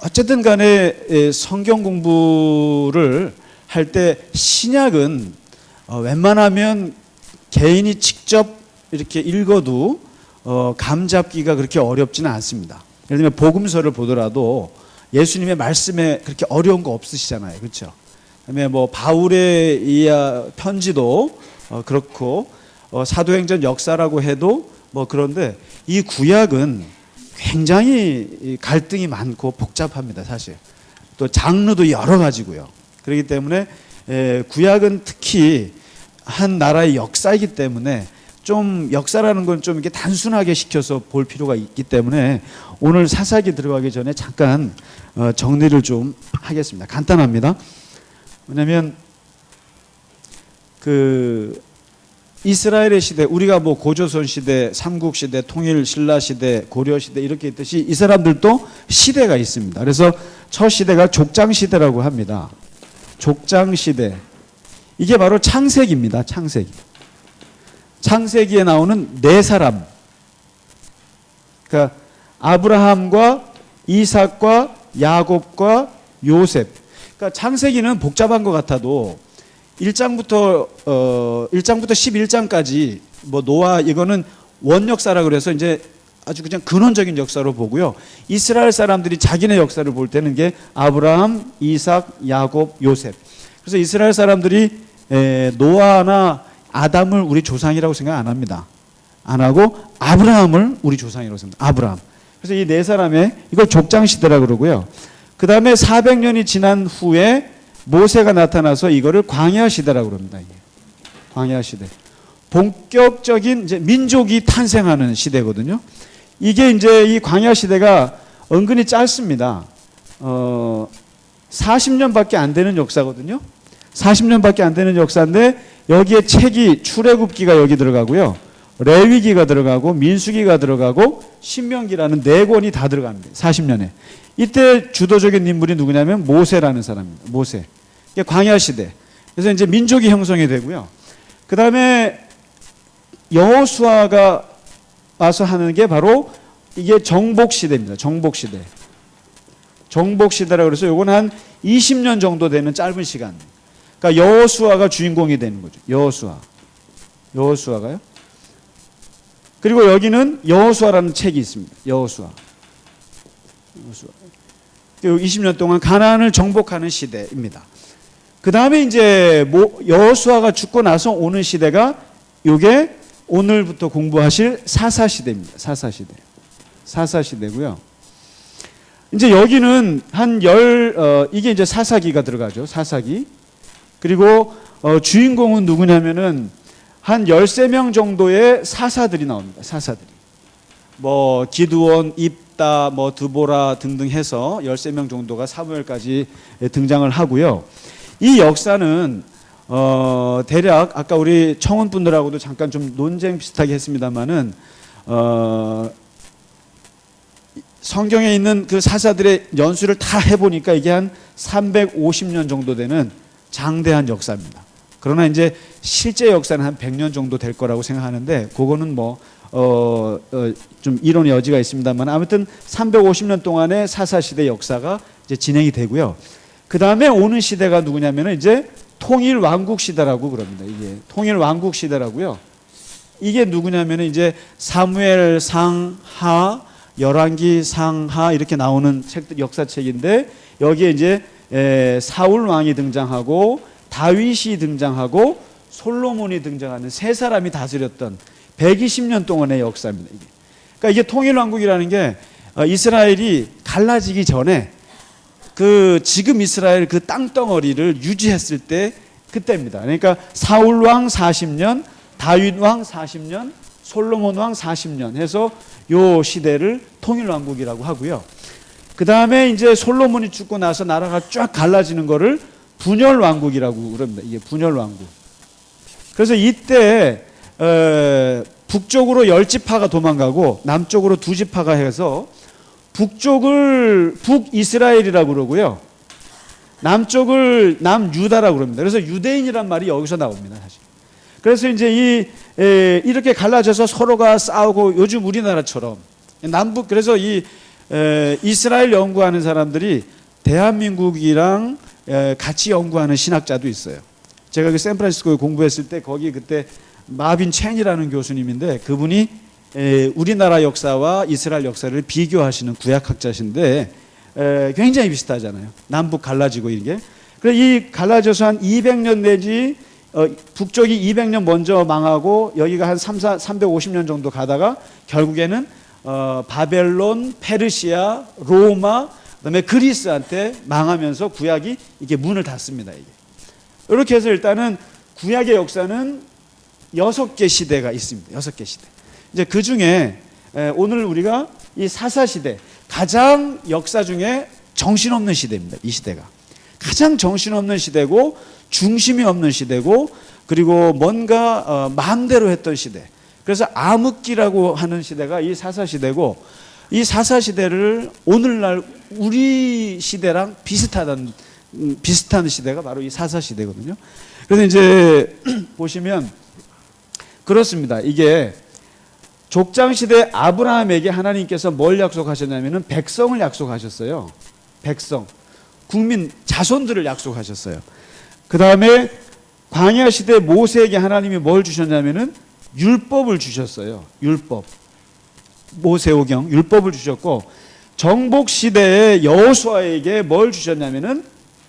어쨌든 간에 성경 공부를 할 때 신약은 웬만하면 개인이 직접 이렇게 읽어도 감 잡기가 그렇게 어렵지는 않습니다. 예를 들면 복음서를 보더라도 예수님의 말씀에 그렇게 어려운 거 없으시잖아요. 그렇죠? 그다음에 뭐 바울의 이 편지도 그렇고 사도행전 역사라고 해도 뭐 그런데 이 구약은 굉장히 갈등이 많고 복잡합니다. 사실 또 장르도 여러 가지고요. 그렇기 때문에 구약은 특히 한 나라의 역사이기 때문에 좀 역사라는 건 좀 이렇게 단순하게 시켜서 볼 필요가 있기 때문에 오늘 사사기 들어가기 전에 잠깐 정리를 좀 하겠습니다. 간단합니다. 왜냐하면 이스라엘의 시대, 우리가 뭐 고조선 시대, 삼국 시대, 통일 신라 시대, 고려 시대 이렇게 있듯이 이 사람들도 시대가 있습니다. 그래서 첫 시대가 족장 시대라고 합니다. 족장 시대. 이게 바로 창세기입니다. 창세기. 창세기에 나오는 네 사람. 그러니까 아브라함과 이삭과 야곱과 요셉. 그러니까 창세기는 복잡한 것 같아도 1장부터 11장까지 뭐 노아 이거는 원역사라 그래서 이제 아주 그냥 근원적인 역사로 보고요. 이스라엘 사람들이 자기네 역사를 볼 때는 이게 아브라함, 이삭, 야곱, 요셉. 그래서 이스라엘 사람들이 노아나 아담을 우리 조상이라고 생각 안 합니다. 안 하고 아브라함을 우리 조상이라고 생각합니다. 아브라함. 그래서 이 네 사람의 이걸 족장 시대라고 그러고요. 그 다음에 400년이 지난 후에 모세가 나타나서 이거를 광야 시대라고 그럽니다. 이게. 광야 시대. 본격적인 이제 민족이 탄생하는 시대거든요. 이게 이제 이 광야 시대가 은근히 짧습니다. 40년밖에 안 되는 역사거든요. 40년밖에 안 되는 역사인데 여기에 책이 출애굽기가 여기 들어가고요. 레위기가 들어가고 민수기가 들어가고 신명기라는 네 권이 다 들어갑니다. 40년에. 이때 주도적인 인물이 누구냐면 모세라는 사람입니다. 모세. 이게 광야 시대. 그래서 이제 민족이 형성이 되고요. 그 다음에 여호수아가 와서 하는 게 바로 이게 정복 시대입니다. 정복 시대. 정복 시대라고 그래서 요건 한 20년 정도 되는 짧은 시간. 그러니까 여호수아가 주인공이 되는 거죠. 여호수아가요. 그리고 여기는 여호수아라는 책이 있습니다. 여호수아. 20년 동안 가나안을 정복하는 시대입니다. 그 다음에 이제 여호수아가 죽고 나서 오는 시대가 이게 오늘부터 공부하실 사사시대입니다. 사사시대. 사사시대고요. 이제 여기는 이게 이제 사사기가 들어가죠. 사사기. 그리고 주인공은 누구냐면은 한 13명 정도의 사사들이 나옵니다. 사사들이. 뭐 기드온, 입다, 뭐 드보라 등등 해서 13명 정도가 사무엘까지 등장을 하고요. 이 역사는 대략 아까 우리 청원분들하고도 잠깐 좀 논쟁 비슷하게 했습니다만은 성경에 있는 그 사사들의 연수를 다 해보니까 이게 한 350년 정도 되는 장대한 역사입니다. 그러나 이제 실제 역사는 한 100년 정도 될 거라고 생각하는데 그거는 뭐 좀 이론의 여지가 있습니다만 아무튼 350년 동안의 사사시대 역사가 이제 진행이 되고요. 그 다음에 오는 시대가 누구냐면은 이제 통일 왕국 시대라고 그럽니다. 이게 통일 왕국 시대라고요. 이게 누구냐면은 이제 사무엘 상하, 열왕기 상하 이렇게 나오는 책들 역사책인데 여기에 이제 사울 왕이 등장하고 다윗이 등장하고 솔로몬이 등장하는 세 사람이 다스렸던 120년 동안의 역사입니다. 그러니까 이게 통일왕국이라는 게 이스라엘이 갈라지기 전에 지금 이스라엘 그 땅덩어리를 유지했을 때 그때입니다. 그러니까 사울왕 40년, 다윗왕 40년, 솔로몬왕 40년 해서 요 시대를 통일왕국이라고 하고요. 그 다음에 이제 솔로몬이 죽고 나서 나라가 쫙 갈라지는 거를 분열왕국이라고 그럽니다. 이게 분열왕국. 그래서 이때 북쪽으로 10지파가 도망가고 남쪽으로 2지파가 해서 북쪽을 북이스라엘이라고 그러고요. 남쪽을 남유다라고 그럽니다. 그래서 유대인이란 말이 여기서 나옵니다. 사실. 그래서 이제 이렇게 갈라져서 서로가 싸우고 요즘 우리나라처럼 남북 그래서 이스라엘 연구하는 사람들이 대한민국이랑 같이 연구하는 신학자도 있어요. 제가 그 샌프란시스코에 공부했을 때 거기 그때 마빈 첸이라는 교수님인데 그분이 우리나라 역사와 이스라엘 역사를 비교하시는 구약학자신데 굉장히 비슷하잖아요. 남북 갈라지고 이게. 그래서 이 갈라져서 한 200년 내지 북쪽이 200년 먼저 망하고 여기가 한 350년 정도 가다가 결국에는 바벨론, 페르시아, 로마, 그다음에 그리스한테 망하면서 구약이 이게 문을 닫습니다. 이게. 이렇게 해서 일단은 구약의 역사는 6개 시대가 있습니다. 6개 시대. 이제 그 중에 오늘 우리가 이 사사시대 가장 역사 중에 정신없는 시대입니다. 이 시대가 가장 정신없는 시대고 중심이 없는 시대고 그리고 뭔가 마음대로 했던 시대. 그래서 암흑기라고 하는 시대가 이 사사시대고 이 사사시대를 오늘날 우리 시대랑 비슷한 시대가 바로 이 사사시대거든요. 그래서 이제 보시면 그렇습니다. 이게 족장시대 아브라함에게 하나님께서 뭘 약속하셨냐면은 백성을 약속하셨어요. 백성, 국민, 자손들을 약속하셨어요. 그 다음에 광야시대 모세에게 하나님이 뭘 주셨냐면은 율법을 주셨어요. 율법. 모세오경 율법을 주셨고 정복시대의 여호수아에게 뭘 주셨냐면은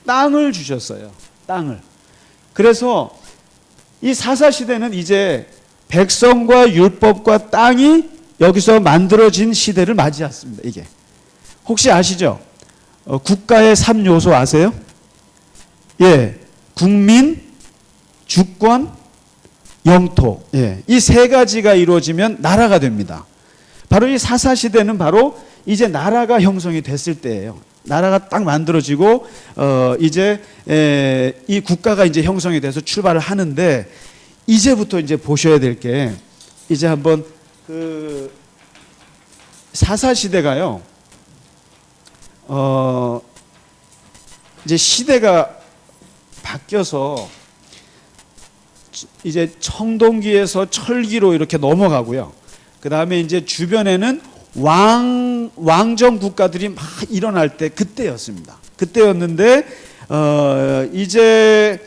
땅을 주셨어요. 땅을. 그래서 이 사사시대는 이제 백성과 율법과 땅이 여기서 만들어진 시대를 맞이했습니다. 이게 혹시 아시죠? 국가의 3요소 아세요? 예, 국민, 주권, 영토. 예, 이 세 가지가 이루어지면 나라가 됩니다. 바로 이 사사시대는 바로 이제 나라가 형성이 됐을 때예요. 나라가 딱 만들어지고 이제 이 국가가 이제 형성이 돼서 출발을 하는데 이제부터 이제 보셔야 될 게 이제 한번 그 사사시대가요. 이제 시대가 바뀌어서 이제 청동기에서 철기로 이렇게 넘어가고요. 그 다음에 이제 주변에는 왕정 국가들이 막 일어날 때 그때였습니다. 그때였는데 이제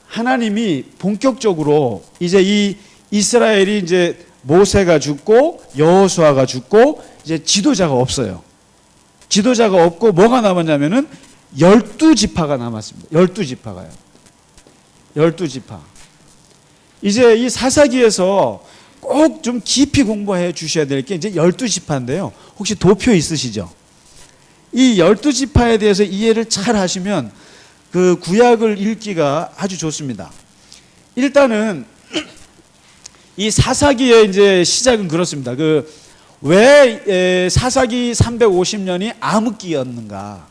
하나님이 본격적으로 이제 이 이스라엘이 이제 모세가 죽고 여호수아가 죽고 이제 지도자가 없어요. 지도자가 없고 뭐가 남았냐면은 12지파가 남았습니다. 12지파가요. 12지파. 이제 이 사사기에서 꼭 좀 깊이 공부해 주셔야 될 게 이제 12지파인데요. 혹시 도표 있으시죠? 이 12지파에 대해서 이해를 잘 하시면 그 구약을 읽기가 아주 좋습니다. 일단은 이 사사기의 이제 시작은 그렇습니다. 왜 사사기 350년이 암흑기였는가?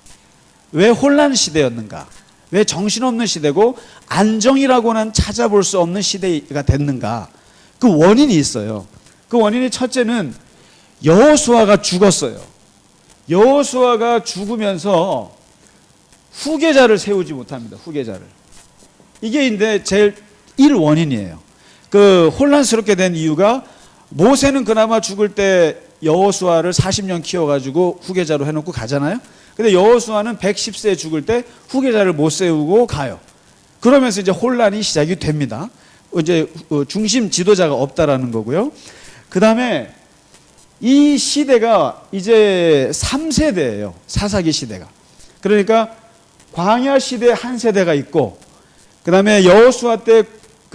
왜 혼란 시대였는가? 왜 정신없는 시대고 안정이라고는 찾아볼 수 없는 시대가 됐는가? 그 원인이 있어요. 그 원인이 첫째는 여호수아가 죽었어요. 여호수아가 죽으면서 후계자를 세우지 못합니다. 후계자를. 이게 이제 제일 1원인이에요. 그 혼란스럽게 된 이유가 모세는 그나마 죽을 때 여호수아를 40년 키워가지고 후계자로 해놓고 가잖아요. 근데 여호수아는 110세에 죽을 때 후계자를 못 세우고 가요. 그러면서 이제 혼란이 시작이 됩니다. 이제 중심 지도자가 없다라는 거고요. 그 다음에 이 시대가 이제 3세대예요. 사사기 시대가. 그러니까 광야 시대 한 세대가 있고, 그 다음에 여호수아 때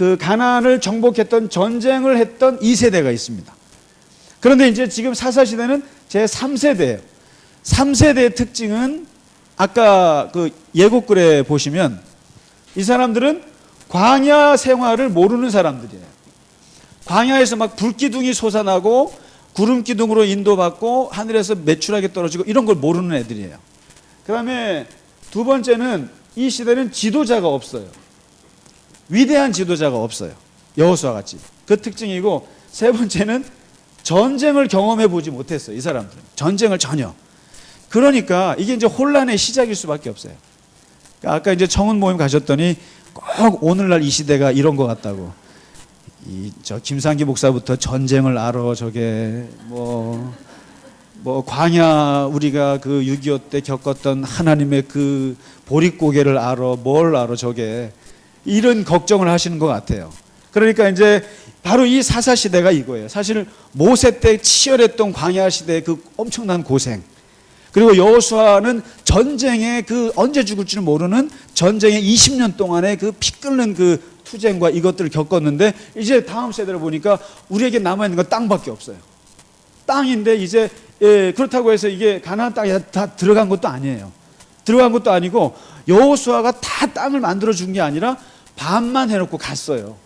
그 가나안을 정복했던 전쟁을 했던 2세대가 있습니다. 그런데 이제 지금 사사 시대는 제 3세대예요. 3세대의 특징은 아까 그 예고글에 보시면 이 사람들은 광야 생활을 모르는 사람들이에요. 광야에서 막 불기둥이 솟아나고 구름 기둥으로 인도받고 하늘에서 매출하게 떨어지고 이런 걸 모르는 애들이에요. 그 다음에 두 번째는 이 시대는 지도자가 없어요. 위대한 지도자가 없어요. 여호수아 같이. 그 특징이고, 세 번째는 전쟁을 경험해 보지 못했어요. 이 사람들은. 전쟁을 전혀. 그러니까 이게 이제 혼란의 시작일 수밖에 없어요. 아까 이제 청운 모임 가셨더니 꼭 오늘날 이 시대가 이런 것 같다고. 저 김상기 목사부터 전쟁을 알아, 저게 뭐 광야 우리가 그 6.25 때 겪었던 하나님의 그 보릿고개를 알아, 뭘 알아 저게, 이런 걱정을 하시는 것 같아요. 그러니까 이제 바로 이 사사 시대가 이거예요. 사실 모세 때 치열했던 광야 시대의 그 엄청난 고생, 그리고 여호수아는 전쟁에 그 언제 죽을지는 모르는 전쟁의 20년 동안의 그 피 끓는 그 투쟁과 이것들을 겪었는데, 이제 다음 세대를 보니까 우리에게 남아있는 건 땅밖에 없어요. 땅인데 이제 그렇다고 해서 이게 가나안 땅에 다 들어간 것도 아니에요. 들어간 것도 아니고 여호수아가 다 땅을 만들어 준 게 아니라 반만 해놓고 갔어요.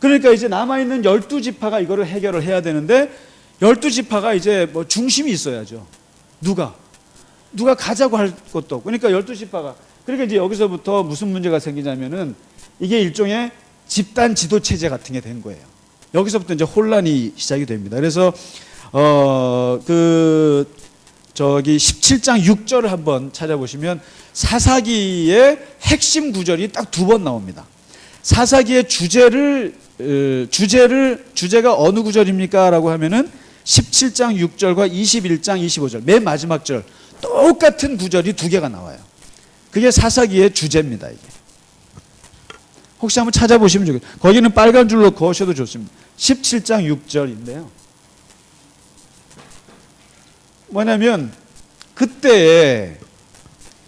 그러니까 이제 남아있는 12지파가 이거를 해결을 해야 되는데, 12지파가 이제 뭐 중심이 있어야죠. 누가 가자고 할 것도 없고. 그러니까 12지파가, 그러니까 이제 여기서부터 무슨 문제가 생기냐면은 이게 일종의 집단 지도 체제 같은 게 된 거예요. 여기서부터 이제 혼란이 시작이 됩니다. 그래서 저기 17장 6절을 한번 찾아보시면 사사기의 핵심 구절이 딱 2번 나옵니다. 사사기의 주제가 어느 구절입니까? 라고 하면은 17장 6절과 21장 25절, 맨 마지막 절 똑같은 구절이 2개가 나와요. 그게 사사기의 주제입니다. 이게 혹시 한번 찾아보시면 좋겠어요. 거기는 빨간 줄로 그으셔도 좋습니다. 17장 6절인데요. 뭐냐면 그때의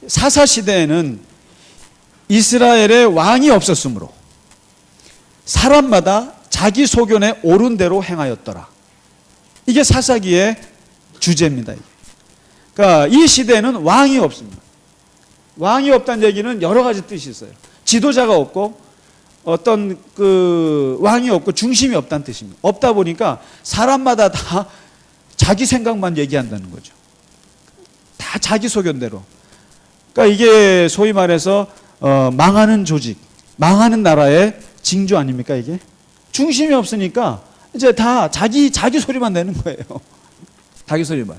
사사시대에는 이스라엘의 왕이 없었으므로 사람마다 자기 소견에 옳은 대로 행하였더라. 이게 사사기의 주제입니다. 그러니까 이 시대에는 왕이 없습니다. 왕이 없다는 얘기는 여러 가지 뜻이 있어요. 지도자가 없고 어떤 그 왕이 없고 중심이 없다는 뜻입니다. 없다 보니까 사람마다 다 자기 생각만 얘기한다는 거죠. 다 자기 소견대로. 그러니까 이게 소위 말해서 망하는 조직, 망하는 나라의 징조 아닙니까 이게? 중심이 없으니까 이제 다 자기 소리만 내는 거예요. 자기 소리만.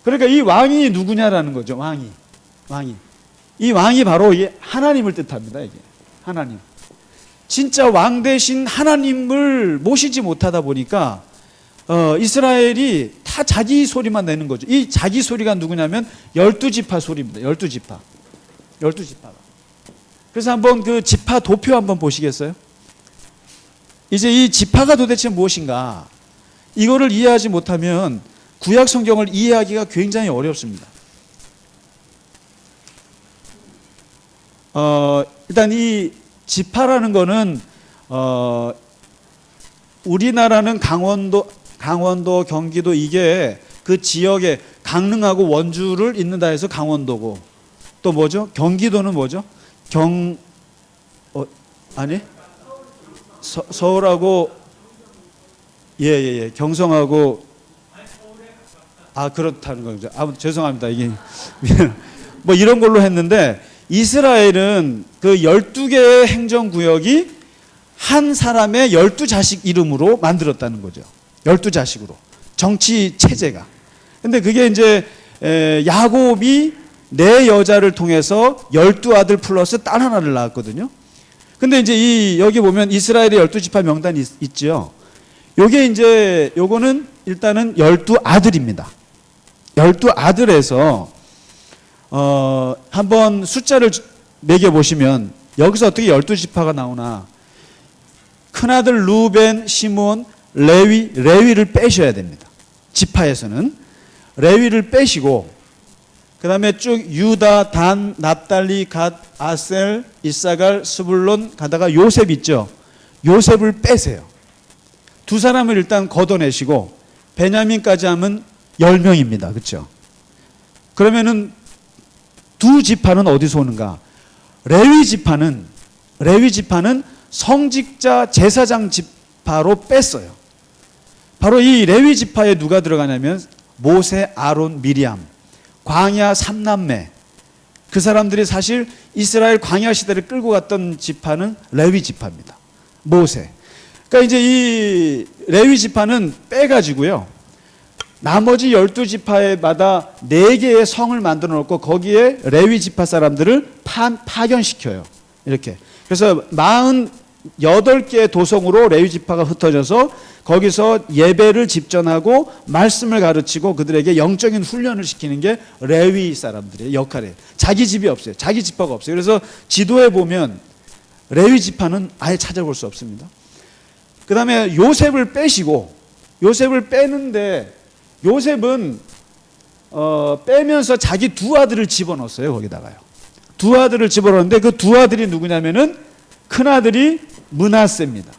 그러니까 이 왕이 누구냐라는 거죠. 왕이. 이 왕이 바로 이 하나님을 뜻합니다. 이게 하나님. 진짜 왕 대신 하나님을 모시지 못하다 보니까 이스라엘이 다 자기 소리만 내는 거죠. 이 자기 소리가 누구냐면 12지파 소리입니다. 12지파. 그래서 한번 그 지파 도표 한번 보시겠어요? 이제 이 지파가 도대체 무엇인가? 이거를 이해하지 못하면 구약 성경을 이해하기가 굉장히 어렵습니다. 일단 이 지파라는 거는 우리나라는 강원도, 경기도 이게 그 지역에 강릉하고 원주를 잇는다 해서 강원도고, 또 뭐죠? 경기도는 뭐죠? 서울하고 경성하고 그렇다는 거죠. 죄송합니다. 이게 뭐 이런 걸로 했는데, 이스라엘은 그 12개의 행정구역이 한 사람의 12자식 이름으로 만들었다는 거죠. 12자식으로. 정치 체제가. 근데 그게 이제 야곱이 4여자를 통해서 12아들 플러스 딸 하나를 낳았거든요. 근데 이제 여기 보면 이스라엘의 12지파 명단이 있죠. 요게 이제 요거는 일단은 12아들입니다. 12아들에서 한번 숫자를 매겨 보시면 여기서 어떻게 12지파가 나오나? 큰아들 루벤, 시므온, 레위를 빼셔야 됩니다. 지파에서는 레위를 빼시고, 그 다음에 쭉 유다, 단, 납달리, 갓, 아셀, 이사갈, 스불론 가다가 요셉 있죠. 요셉을 빼세요. 2사람을 일단 걷어내시고 베냐민까지 하면 10명입니다. 그렇죠? 그러면은 2지파는 어디서 오는가? 레위 지파는 성직자 제사장 지파로 뺐어요. 바로 이 레위 지파에 누가 들어가냐면 모세, 아론, 미리암, 광야 3남매. 그 사람들이 사실 이스라엘 광야 시대를 끌고 갔던 지파는 레위 지파입니다. 모세. 그러니까 이제 이 레위 지파는 빼가지고요, 나머지 12지파마다 4개의 성을 만들어 놓고 거기에 레위 지파 사람들을 파견시켜요. 이렇게. 그래서 8개의 도성으로 레위 지파가 흩어져서 거기서 예배를 집전하고 말씀을 가르치고 그들에게 영적인 훈련을 시키는 게 레위 사람들의 역할이에요. 자기 집이 없어요. 자기 지파가 없어요. 그래서 지도에 보면 레위 지파는 아예 찾아볼 수 없습니다. 그 다음에 요셉을 빼시고, 요셉을 빼는데 요셉은 빼면서 자기 두 아들을 집어넣었어요. 거기다가요. 두 아들을 집어넣었는데 그 두 아들이 누구냐면은 큰 아들이 므낫세입니다.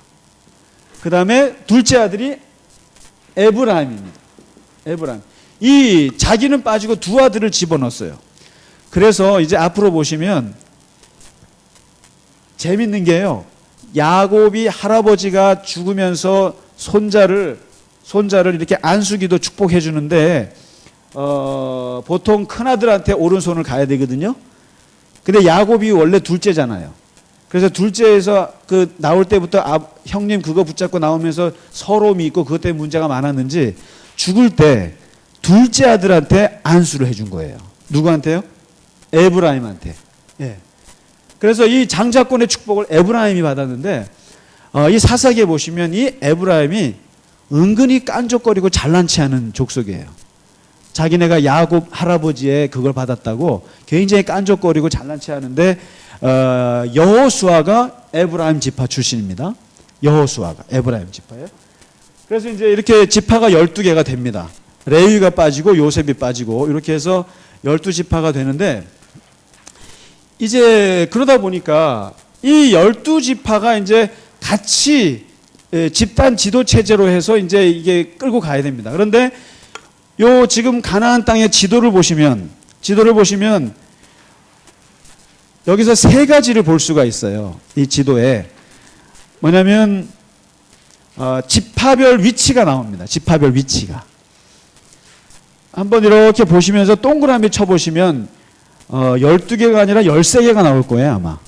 그 다음에 둘째 아들이 에브라임입니다. 에브라임. 이 자기는 빠지고 두 아들을 집어넣었어요. 그래서 이제 앞으로 보시면 재밌는 게요. 야곱이 할아버지가 죽으면서 손자를 이렇게 안수기도 축복해 주는데 보통 큰 아들한테 오른손을 가야 되거든요. 근데 야곱이 원래 둘째잖아요. 그래서 둘째에서 그 나올 때부터 형님 그거 붙잡고 나오면서 서러움이 있고 그것 때문에 문제가 많았는지 죽을 때 둘째 아들한테 안수를 해준 거예요. 누구한테요? 에브라임한테. 예. 그래서 이 장자권의 축복을 에브라임이 받았는데 이 사사기에 보시면 이 에브라임이 은근히 깐족거리고 잘난 체하는 족속이에요. 자기네가 야곱 할아버지의 그걸 받았다고 굉장히 깐족거리고 잘난 체하는데 여호수아가 에브라임 지파 출신입니다. 여호수아가 에브라임 지파예요. 그래서 이제 이렇게 지파가 12개가 됩니다. 레위가 빠지고 요셉이 빠지고 이렇게 해서 12지파가 되는데 이제 그러다 보니까 이 12지파가 이제 같이 집단 지도 체제로 해서 이제 이게 끌고 가야 됩니다. 그런데 요 지금 가나안 땅의 지도를 보시면 여기서 세 가지를 볼 수가 있어요. 이 지도에 뭐냐면 지파별 위치가 나옵니다. 지파별 위치가. 한번 이렇게 보시면서 동그라미 쳐보시면 12개가 아니라 13개가 나올 거예요. 아마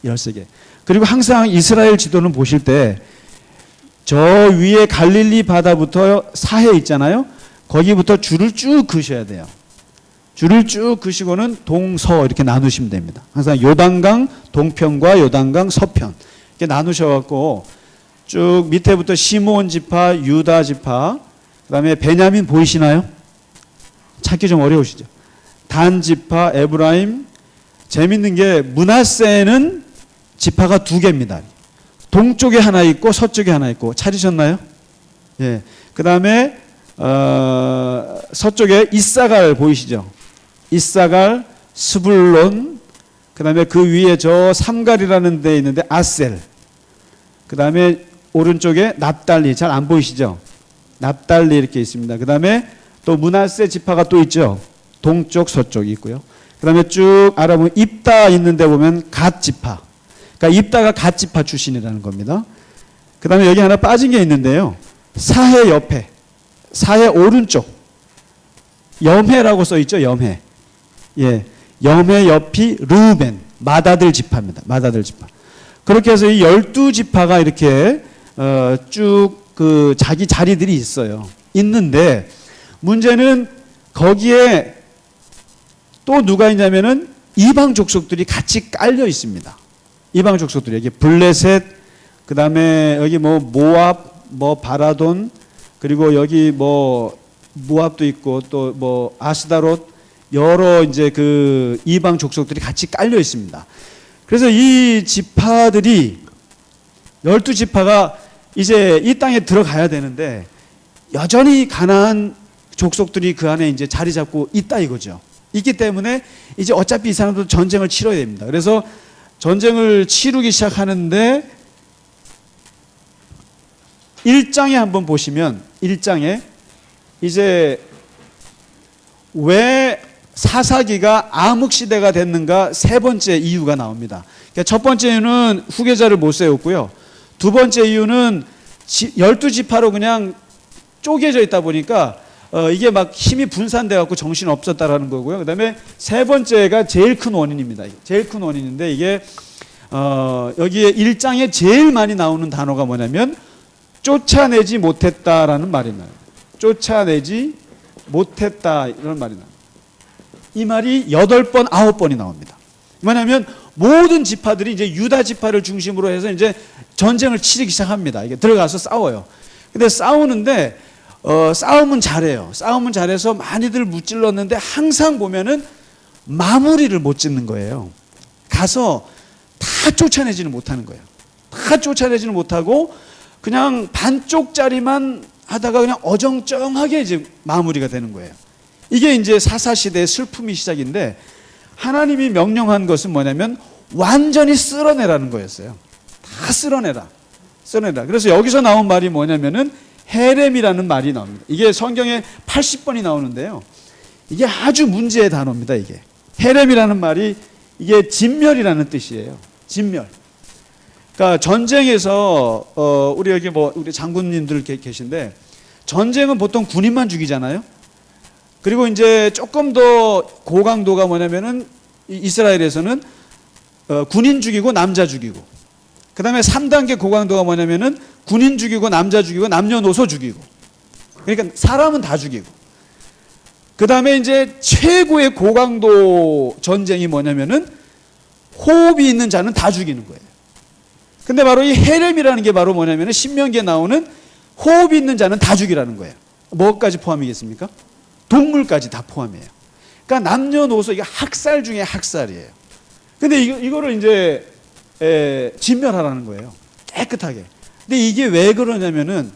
13개. 그리고 항상 이스라엘 지도는 보실 때 저 위에 갈릴리 바다부터 사해 있잖아요. 거기부터 줄을 쭉 그으셔야 돼요. 줄을 쭉 그으시고는 동서 이렇게 나누시면 됩니다. 항상 요단강 동편과 요단강 서편 이렇게 나누셔갖고 쭉 밑에부터 시므온 지파, 유다 지파, 그다음에 베냐민 보이시나요? 찾기 좀 어려우시죠? 단 지파, 에브라임. 재밌는 게 므낫세는 지파가 2개입니다. 동쪽에 하나 있고 서쪽에 하나 있고 찾으셨나요? 예. 그다음에 서쪽에 이사갈 보이시죠? 이사갈, 스불론, 그 다음에 그 위에 저 삼갈이라는 데 있는데 아셀, 그 다음에 오른쪽에 납달리, 잘 안 보이시죠? 납달리 이렇게 있습니다. 그 다음에 또 므낫세 지파가 또 있죠? 동쪽, 서쪽이 있고요. 그 다음에 쭉 알아보면 입다 있는데 보면 갓 지파. 그러니까 입다가 갓 지파 출신이라는 겁니다. 그 다음에 여기 하나 빠진 게 있는데요. 사해 옆에, 사해 오른쪽, 염해라고 써 있죠? 염해. 예. 염해 옆이 르우벤, 맏아들 지파입니다. 맏아들 지파. 그렇게 해서 이 12지파가 이렇게 쭉 그 자기 자리들이 있어요. 있는데 문제는 거기에 또 누가 있냐면은 이방 족속들이 같이 깔려 있습니다. 이방 족속들이 여기 블레셋, 그 다음에 여기 뭐 모압, 뭐 바라돈, 그리고 여기 뭐 모압도 있고 또 뭐 아스다롯 여러 이제 그 이방 족속들이 같이 깔려 있습니다. 그래서 이 지파들이 12지파가 이제 이 땅에 들어가야 되는데 여전히 가나안 족속들이 그 안에 이제 자리 잡고 있다 이거죠. 있기 때문에 이제 어차피 이 사람도 전쟁을 치러야 됩니다. 그래서 전쟁을 치르기 시작하는데 1장에 한번 보시면 1장에 이제 왜 사사기가 암흑시대가 됐는가 세 번째 이유가 나옵니다. 그러니까 첫 번째 이유는 후계자를 못 세웠고요. 두 번째 이유는 12지파로 그냥 쪼개져 있다 보니까 이게 막 힘이 분산돼 갖고 정신 없었다라는 거고요. 그다음에 세 번째가 제일 큰 원인입니다. 제일 큰 원인인데 이게 여기에 1장에 제일 많이 나오는 단어가 뭐냐면 쫓아내지 못했다라는 말이 나요. 쫓아내지 못했다 이런 말이 나요. 이 말이 8번, 9번이 나옵니다. 뭐냐면 모든 지파들이 이제 유다 지파를 중심으로 해서 이제 전쟁을 치르기 시작합니다. 이게 들어가서 싸워요. 근데 싸우는데 싸움은 잘해요. 싸움은 잘해서 많이들 무찔렀는데 항상 보면은 마무리를 못 짓는 거예요. 가서 다 쫓아내지는 못하는 거예요. 다 쫓아내지는 못하고 그냥 반쪽짜리만 하다가 그냥 어정쩡하게 이제 마무리가 되는 거예요. 이게 이제 사사시대의 슬픔이 시작인데, 하나님이 명령한 것은 뭐냐면 완전히 쓸어내라는 거였어요. 다 쓸어내라. 그래서 여기서 나온 말이 뭐냐면은 헤렘이라는 말이 나옵니다. 이게 성경에 80번이 나오는데요. 이게 아주 문제의 단어입니다. 이게 헤렘이라는 말이 이게 진멸이라는 뜻이에요. 진멸. 그러니까 전쟁에서 우리 여기 우리 장군님들 계신데, 전쟁은 보통 군인만 죽이잖아요. 그리고 이제 조금 더 고강도가 뭐냐면은 이스라엘에서는 군인 죽이고 남자 죽이고, 그 다음에 3단계 고강도가 뭐냐면은 군인 죽이고 남자 죽이고 남녀노소 죽이고, 그러니까 사람은 다 죽이고, 그 다음에 이제 최고의 고강도 전쟁이 뭐냐면은 호흡이 있는 자는 다 죽이는 거예요. 근데 바로 이 헤렘이라는 게 바로 뭐냐면은 신명기에 나오는 호흡이 있는 자는 다 죽이라는 거예요. 뭐까지 포함이겠습니까? 동물까지 다 포함이에요. 그러니까 남녀노소, 이게 학살 중에 학살이에요. 근데 이거를 이제 진멸하라는 거예요. 깨끗하게. 근데 이게 왜 그러냐면은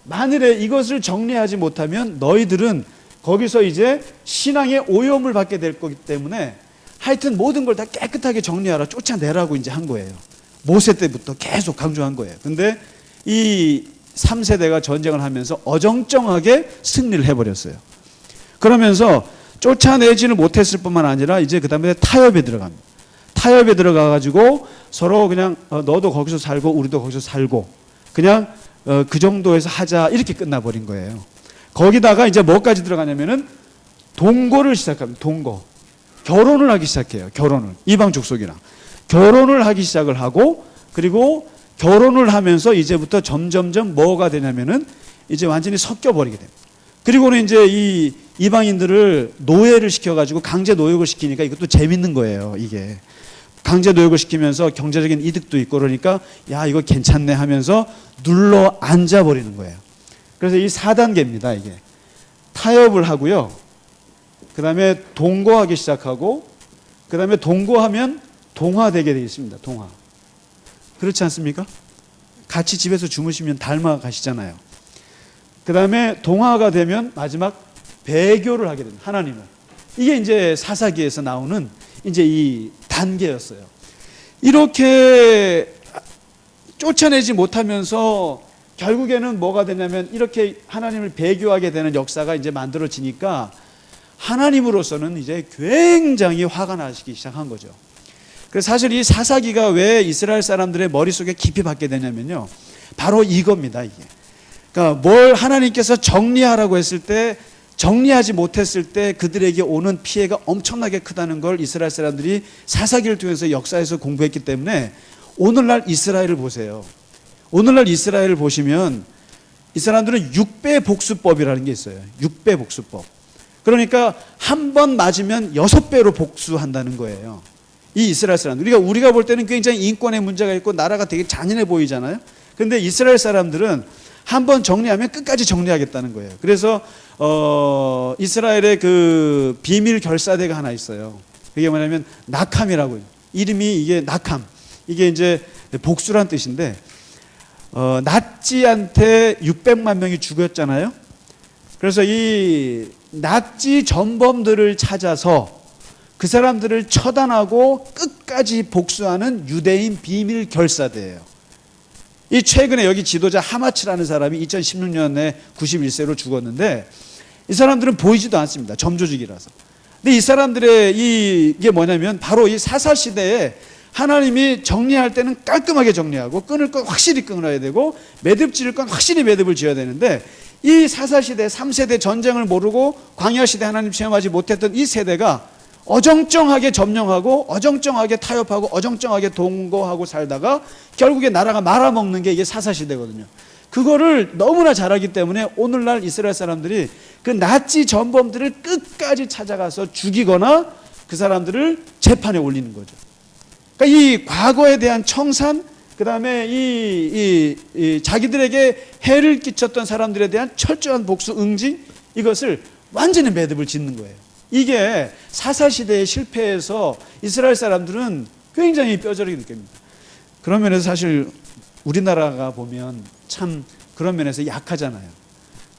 만일에 이것을 정리하지 못하면 너희들은 거기서 이제 신앙의 오염을 받게 될 거기 때문에 하여튼 모든 걸 다 깨끗하게 정리하라, 쫓아내라고 이제 한 거예요. 모세 때부터 계속 강조한 거예요. 근데 이 3세대가 전쟁을 하면서 어정쩡하게 승리를 해버렸어요. 그러면서 쫓아내지는 못했을 뿐만 아니라 이제 그 다음에 타협에 들어갑니다. 타협에 들어가가지고 서로 그냥 너도 거기서 살고 우리도 거기서 살고 그냥 그 정도에서 하자, 이렇게 끝나버린 거예요. 거기다가 이제 뭐까지 들어가냐면은 동거를 시작합니다. 동거. 결혼을 하기 시작해요. 결혼을. 이방 족속이랑. 결혼을 하기 시작을 하고, 그리고 결혼을 하면서 이제부터 점점점 뭐가 되냐면은 이제 완전히 섞여버리게 됩니다. 그리고는 이제 이 이방인들을 노예를 시켜가지고 강제 노역을 시키니까 이것도 재밌는 거예요. 이게 강제 노역을 시키면서 경제적인 이득도 있고 그러니까 야, 이거 괜찮네 하면서 눌러 앉아버리는 거예요. 그래서 이 4단계입니다. 이게 타협을 하고요, 그 다음에 동거하기 시작하고, 그 다음에 동거하면 동화되게 되어 있습니다. 동화. 그렇지 않습니까? 같이 집에서 주무시면 닮아가시잖아요. 그 다음에 동화가 되면 마지막 배교를 하게 됩니다. 하나님을. 이게 이제 사사기에서 나오는 이제 이 단계였어요. 이렇게 쫓아내지 못하면서 결국에는 뭐가 되냐면 이렇게 하나님을 배교하게 되는 역사가 이제 만들어지니까 하나님으로서는 이제 굉장히 화가 나시기 시작한 거죠. 그래서 사실 이 사사기가 왜 이스라엘 사람들의 머릿속에 깊이 박게 되냐면요, 바로 이겁니다. 이게 그러니까 뭘 하나님께서 정리하라고 했을 때, 정리하지 못했을 때 그들에게 오는 피해가 엄청나게 크다는 걸 이스라엘 사람들이 사사기를 통해서 역사에서 공부했기 때문에 오늘날 이스라엘을 보세요. 오늘날 이스라엘을 보시면 이 사람들은 6배 복수법이라는 게 있어요. 6배 복수법. 그러니까 한 번 맞으면 6배로 복수한다는 거예요. 이 이스라엘 사람들. 우리가 볼 때는 굉장히 인권에 문제가 있고 나라가 되게 잔인해 보이잖아요. 그런데 이스라엘 사람들은 한 번 정리하면 끝까지 정리하겠다는 거예요. 그래서 이스라엘의 그 비밀 결사대가 하나 있어요. 그게 뭐냐면 낙함이라고요. 이름이 이게 낙함. 이게 이제 복수란 뜻인데, 나치한테 600만 명이 죽었잖아요. 그래서 이 나치 전범들을 찾아서 그 사람들을 처단하고 끝까지 복수하는 유대인 비밀 결사대예요. 이 최근에 여기 지도자 하마치라는 사람이 2016년에 91세로 죽었는데, 이 사람들은 보이지도 않습니다. 점조직이라서. 근데 이 사람들의 이게 뭐냐면 바로 이 사사 시대에 하나님이 정리할 때는 깔끔하게 정리하고 끊을 건 확실히 끊어야 되고 매듭 지을 건 확실히 매듭을 지어야 되는데, 이 사사시대 3세대 전쟁을 모르고 광야시대 하나님 체험하지 못했던 이 세대가 어정쩡하게 점령하고 어정쩡하게 타협하고 어정쩡하게 동거하고 살다가 결국에 나라가 말아먹는 게 이게 사사시대거든요. 그거를 너무나 잘하기 때문에 오늘날 이스라엘 사람들이 그 나치 전범들을 끝까지 찾아가서 죽이거나 그 사람들을 재판에 올리는 거죠. 그러니까 이 과거에 대한 청산, 그 다음에 이 자기들에게 해를 끼쳤던 사람들에 대한 철저한 복수 응징, 이것을 완전히 매듭을 짓는 거예요. 이게 사사시대의 실패에서 이스라엘 사람들은 굉장히 뼈저리게 느낍니다. 그런 면에서 사실 우리나라가 보면 참 그런 면에서 약하잖아요.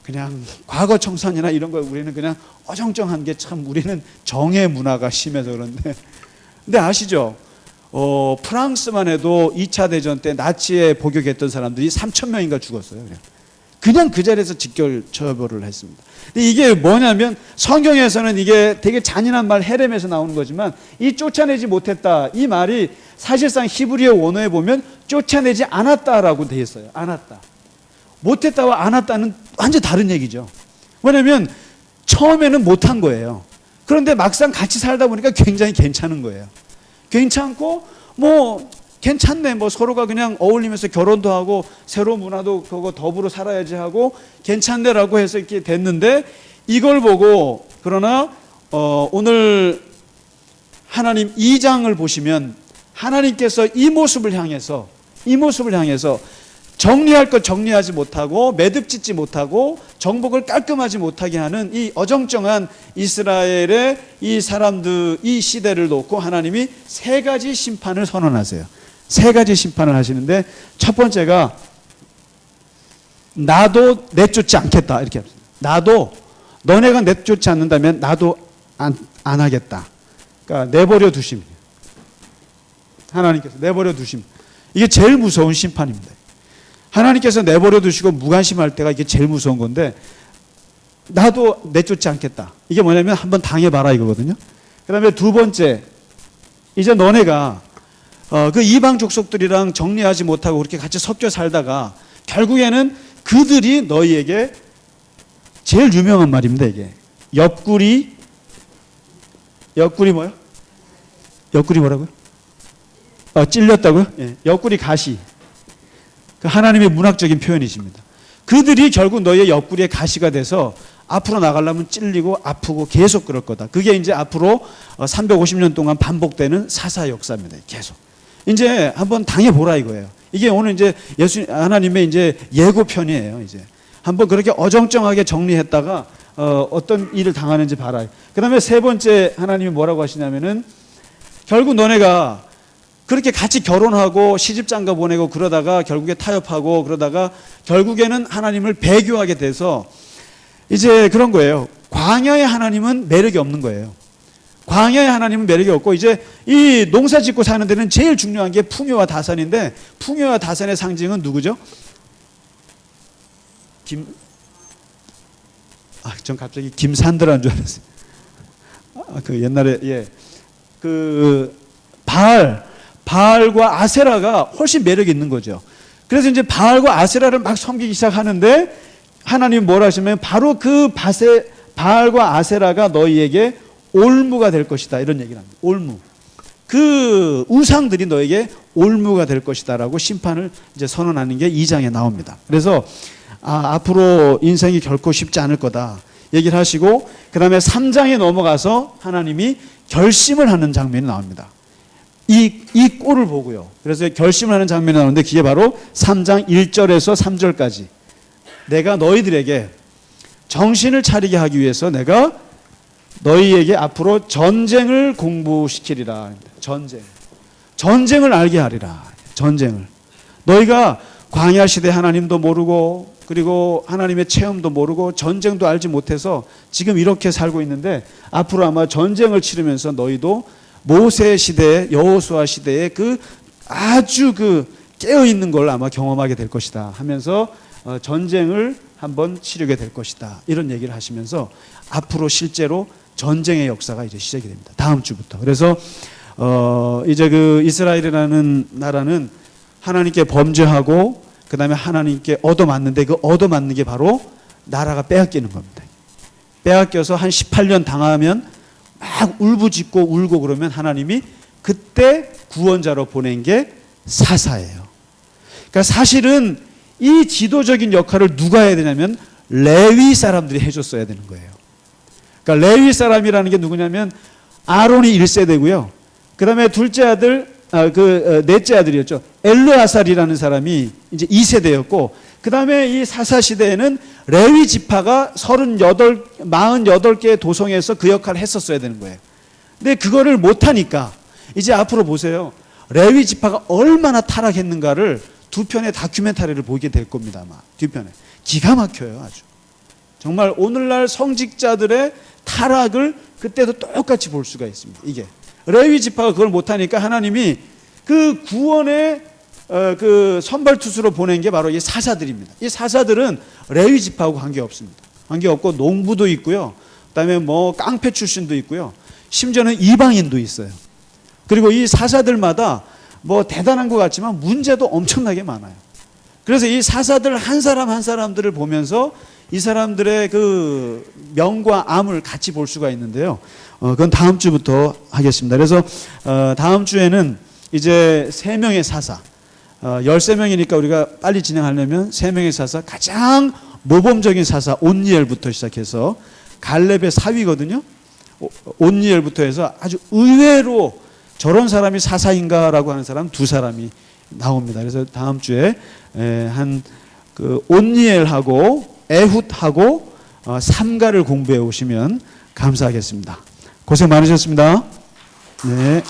그냥 과거 청산이나 이런 거 우리는 그냥 어정쩡한 게 참 우리는 정의 문화가 심해서 그런데, 근데 아시죠? 프랑스만 해도 2차 대전 때 나치에 복역했던 사람들이 3,000명인가 죽었어요. 그냥 그 자리에서 직결 처벌을 했습니다. 근데 이게 뭐냐면 성경에서는 이게 되게 잔인한 말 헤렘에서 나오는 거지만 이 쫓아내지 못했다, 이 말이 사실상 히브리어 원어에 보면 쫓아내지 않았다라고 되어 있어요. 않았다. 못했다와 안 했다는 완전 다른 얘기죠. 왜냐하면 처음에는 못한 거예요. 그런데 막상 같이 살다 보니까 굉장히 괜찮은 거예요. 괜찮고 뭐 괜찮네, 뭐 서로가 그냥 어울리면서 결혼도 하고 새로운 문화도 그거 더불어 살아야지 하고 괜찮네라고 해서 이렇게 됐는데, 이걸 보고 그러나 오늘 하나님 2장을 보시면 하나님께서 이 모습을 향해서 정리할 것 정리하지 못하고 매듭 짓지 못하고 정복을 깔끔하지 못하게 하는 이 어정쩡한 이스라엘의 이 사람들, 이 시대를 놓고 하나님이 세 가지 심판을 선언하세요. 세 가지 심판을 하시는데, 첫 번째가 나도 내쫓지 않겠다, 이렇게 합니다. 나도, 너네가 내쫓지 않는다면 나도 안 하겠다. 그러니까 내버려 두심. 하나님께서 내버려 두심. 이게 제일 무서운 심판입니다. 하나님께서 내버려 두시고 무관심할 때가 이게 제일 무서운 건데, 나도 내쫓지 않겠다. 이게 뭐냐면 한번 당해봐라 이거거든요. 그 다음에 두 번째, 이제 너네가 그 이방 족속들이랑 정리하지 못하고 그렇게 같이 섞여 살다가 결국에는 그들이 너희에게, 제일 유명한 말입니다, 이게. 옆구리 뭐요? 옆구리 뭐라고요? 찔렸다고요? 예. 옆구리 가시. 그 하나님의 문학적인 표현이십니다. 그들이 결국 너희의 옆구리에 가시가 돼서 앞으로 나가려면 찔리고 아프고 계속 그럴 거다. 그게 이제 앞으로 350년 동안 반복되는 사사 역사입니다. 계속. 이제 한번 당해보라 이거예요. 이게 오늘 이제 하나님의 이제 예고편이에요. 이제 한번 그렇게 어정쩡하게 정리했다가 어떤 일을 당하는지 봐라. 그 다음에 세 번째 하나님이 뭐라고 하시냐면은, 결국 너네가 그렇게 같이 결혼하고 시집장가 보내고 그러다가 결국에 타협하고 그러다가 결국에는 하나님을 배교하게 돼서 이제 그런 거예요. 광야의 하나님은 매력이 없는 거예요. 광야의 하나님은 매력이 없고, 이제 이 농사 짓고 사는 데는 제일 중요한 게 풍요와 다산인데, 풍요와 다산의 상징은 누구죠? 전 갑자기 김산드라는 줄 알았어요. 그 옛날에, 예. 그 바알과 아세라가 훨씬 매력이 있는 거죠. 그래서 이제 바알과 아세라를 막 섬기기 시작하는데, 하나님이 뭐라 하시면 바로 그 바알과 아세라가 너희에게 올무가 될 것이다, 이런 얘기를 합니다. 올무. 그 우상들이 너에게 올무가 될 것이다 라고 심판을 이제 선언하는 게 2장에 나옵니다. 그래서 앞으로 인생이 결코 쉽지 않을 거다 얘기를 하시고, 그 다음에 3장에 넘어가서 하나님이 결심을 하는 장면이 나옵니다. 이 꼴을 보고요. 그래서 결심을 하는 장면이 나오는데, 그게 바로 3장 1절에서 3절까지. 내가 너희들에게 정신을 차리게 하기 위해서 내가 너희에게 앞으로 전쟁을 공부시키리라. 전쟁을 알게 하리라. 전쟁을. 너희가 광야 시대 하나님도 모르고, 그리고 하나님의 체험도 모르고 전쟁도 알지 못해서 지금 이렇게 살고 있는데, 앞으로 아마 전쟁을 치르면서 너희도 모세 시대, 여호수아 시대에 그 아주 그 깨어 있는 걸 아마 경험하게 될 것이다 하면서 전쟁을 한번 치르게 될 것이다, 이런 얘기를 하시면서 앞으로 실제로 전쟁의 역사가 이제 시작이 됩니다. 다음 주부터. 그래서 이제 그 이스라엘이라는 나라는 하나님께 범죄하고 그 다음에 하나님께 얻어맞는데, 그 얻어맞는 게 바로 나라가 빼앗기는 겁니다. 빼앗겨서 한 18년 당하면 막 울부짖고 울고 그러면 하나님이 그때 구원자로 보낸 게 사사예요. 그러니까 사실은 이 지도적인 역할을 누가 해야 되냐면 레위 사람들이 해줬어야 되는 거예요. 그러니까 레위 사람이라는 게 누구냐면 아론이 1세대고요. 그 다음에 둘째 아들 넷째 아들이었죠. 엘르아살이라는 사람이 이제 2세대였고, 그 다음에 이 사사 시대에는 레위 지파가 48개의 도성에서 그 역할을 했었어야 되는 거예요. 근데 그거를 못하니까 이제 앞으로 보세요. 레위 지파가 얼마나 타락했는가를 두 편의 다큐멘터리를 보게 될 겁니다. 아마 뒤편에. 기가 막혀요. 아주. 정말 오늘날 성직자들의 타락을 그때도 똑같이 볼 수가 있습니다. 이게. 레위 지파가 그걸 못하니까 하나님이 그 구원의 그 선발투수로 보낸 게 바로 이 사사들입니다. 이 사사들은 레위 지파하고 관계없습니다. 관계없고 농부도 있고요. 그다음에 뭐 깡패 출신도 있고요. 심지어는 이방인도 있어요. 그리고 이 사사들마다 뭐 대단한 것 같지만 문제도 엄청나게 많아요. 그래서 이 사사들 한 사람 한 사람들을 보면서 이 사람들의 그 명과 암을 같이 볼 수가 있는데요. 그건 다음 주부터 하겠습니다. 그래서 다음 주에는 이제 3명의 사사, 13명이니까 우리가 빨리 진행하려면 3명의 사사, 가장 모범적인 사사 온니엘부터 시작해서 갈렙의 사위거든요. 온니엘부터 해서 아주 의외로 저런 사람이 사사인가라고 하는 사람 2사람이 나옵니다. 그래서 다음 주에 한 그 온니엘하고 에훗하고 삼가를 공부해 오시면 감사하겠습니다. 고생 많으셨습니다. 네.